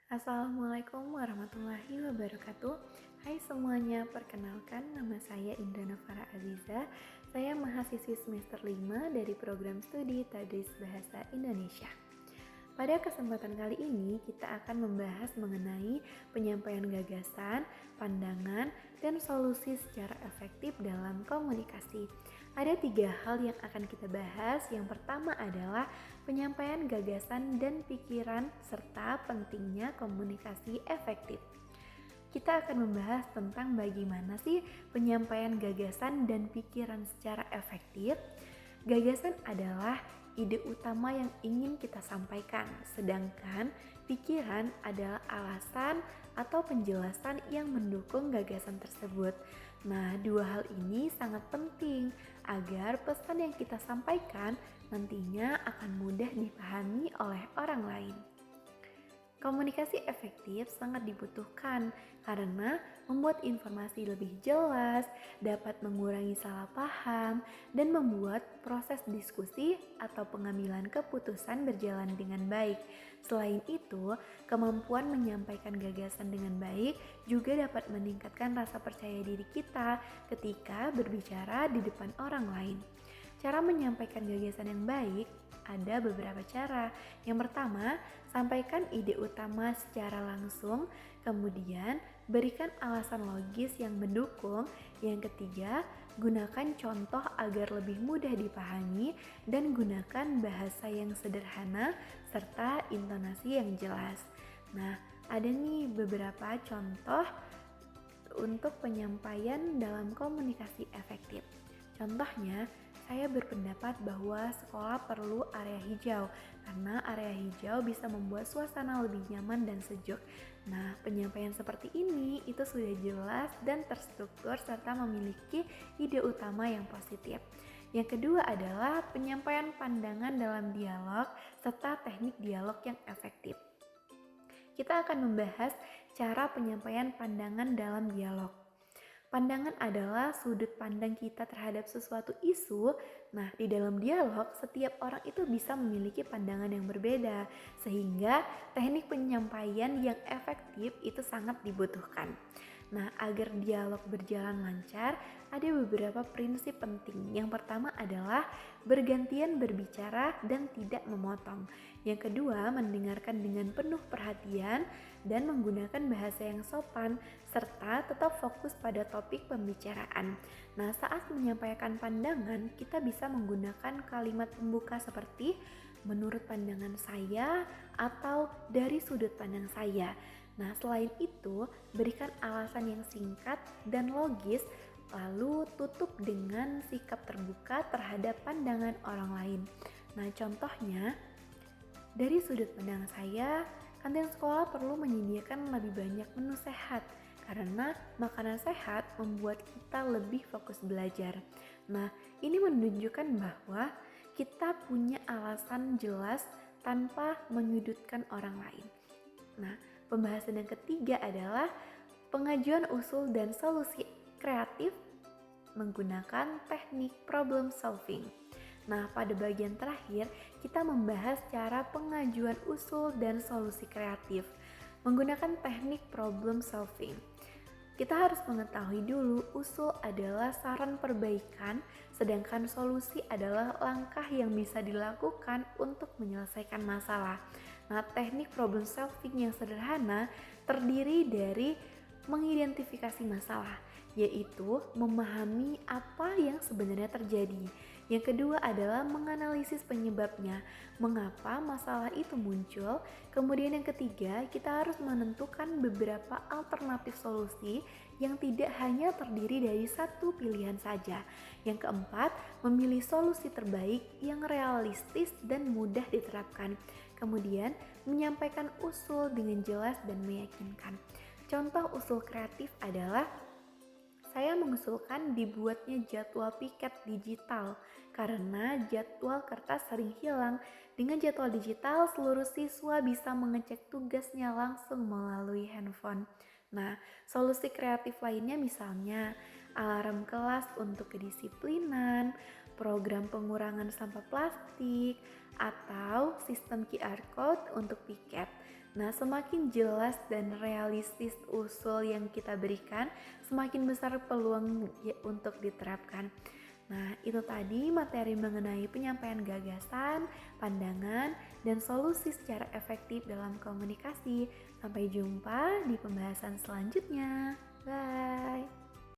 Assalamualaikum warahmatullahi wabarakatuh. Hai semuanya, perkenalkan nama saya Indra Nafara Aziza. Saya mahasiswi semester 5 dari program studi Tadris Bahasa Indonesia. Pada kesempatan kali ini kita akan membahas mengenai penyampaian gagasan, pandangan, dan solusi secara efektif dalam komunikasi. Ada 3 hal yang akan kita bahas. Yang pertama adalah penyampaian gagasan dan pikiran serta pentingnya komunikasi efektif. Kita akan membahas tentang bagaimana sih penyampaian gagasan dan pikiran secara efektif. Gagasan adalah ide utama yang ingin kita sampaikan, sedangkan pikiran adalah alasan atau penjelasan yang mendukung gagasan tersebut. Nah, dua hal ini sangat penting agar pesan yang kita sampaikan nantinya akan mudah dipahami oleh orang lain. Komunikasi efektif sangat dibutuhkan karena membuat informasi lebih jelas, dapat mengurangi salah paham, dan membuat proses diskusi atau pengambilan keputusan berjalan dengan baik. Selain itu, kemampuan menyampaikan gagasan dengan baik juga dapat meningkatkan rasa percaya diri kita ketika berbicara di depan orang lain. Cara menyampaikan gagasan yang baik ada beberapa cara. Yang pertama, sampaikan ide utama secara langsung, kemudian berikan alasan logis yang mendukung. Yang ketiga, gunakan contoh agar lebih mudah dipahami dan gunakan bahasa yang sederhana serta intonasi yang jelas. Nah, ada nih beberapa contoh untuk penyampaian dalam komunikasi efektif. Contohnya, saya berpendapat bahwa sekolah perlu area hijau karena area hijau bisa membuat suasana lebih nyaman dan sejuk. Nah, penyampaian seperti ini itu sudah jelas dan terstruktur serta memiliki ide utama yang positif. Yang kedua adalah penyampaian pandangan dalam dialog serta teknik dialog yang efektif. Kita akan membahas cara penyampaian pandangan dalam dialog. Pandangan adalah sudut pandang kita terhadap sesuatu isu. Nah, di dalam dialog, setiap orang itu bisa memiliki pandangan yang berbeda, sehingga teknik penyampaian yang efektif itu sangat dibutuhkan. Nah, agar dialog berjalan lancar, ada beberapa prinsip penting. Yang pertama adalah bergantian berbicara dan tidak memotong. Yang kedua, mendengarkan dengan penuh perhatian dan menggunakan bahasa yang sopan, serta tetap fokus pada topik pembicaraan. Nah, saat menyampaikan pandangan, kita bisa menggunakan kalimat pembuka seperti menurut pandangan saya atau dari sudut pandang saya. Nah, selain itu, berikan alasan yang singkat dan logis, lalu tutup dengan sikap terbuka terhadap pandangan orang lain. Nah, contohnya, dari sudut pandang saya, kantin sekolah perlu menyediakan lebih banyak menu sehat karena makanan sehat membuat kita lebih fokus belajar. Nah, ini menunjukkan bahwa kita punya alasan jelas tanpa menyudutkan orang lain. Nah, pembahasan yang ketiga adalah pengajuan usul dan solusi kreatif menggunakan teknik problem solving. Nah, pada bagian terakhir, kita membahas cara pengajuan usul dan solusi kreatif menggunakan teknik problem solving. Kita harus mengetahui dulu usul adalah saran perbaikan, sedangkan solusi adalah langkah yang bisa dilakukan untuk menyelesaikan masalah. Nah, teknik problem solving yang sederhana terdiri dari mengidentifikasi masalah, yaitu memahami apa yang sebenarnya terjadi. Yang kedua adalah menganalisis penyebabnya, mengapa masalah itu muncul. Kemudian yang ketiga, kita harus menentukan beberapa alternatif solusi yang tidak hanya terdiri dari satu pilihan saja. Yang keempat, memilih solusi terbaik yang realistis dan mudah diterapkan. Kemudian, menyampaikan usul dengan jelas dan meyakinkan. Contoh usul kreatif adalah saya mengusulkan dibuatnya jadwal piket digital karena jadwal kertas sering hilang. Dengan jadwal digital, seluruh siswa bisa mengecek tugasnya langsung melalui handphone. Nah, solusi kreatif lainnya misalnya alarm kelas untuk kedisiplinan, program pengurangan sampah plastik, atau sistem QR Code untuk piket. Nah, semakin jelas dan realistis usul yang kita berikan, semakin besar peluang untuk diterapkan. Nah, itu tadi materi mengenai penyampaian gagasan, pandangan, dan solusi secara efektif dalam komunikasi. Sampai jumpa di pembahasan selanjutnya. Bye.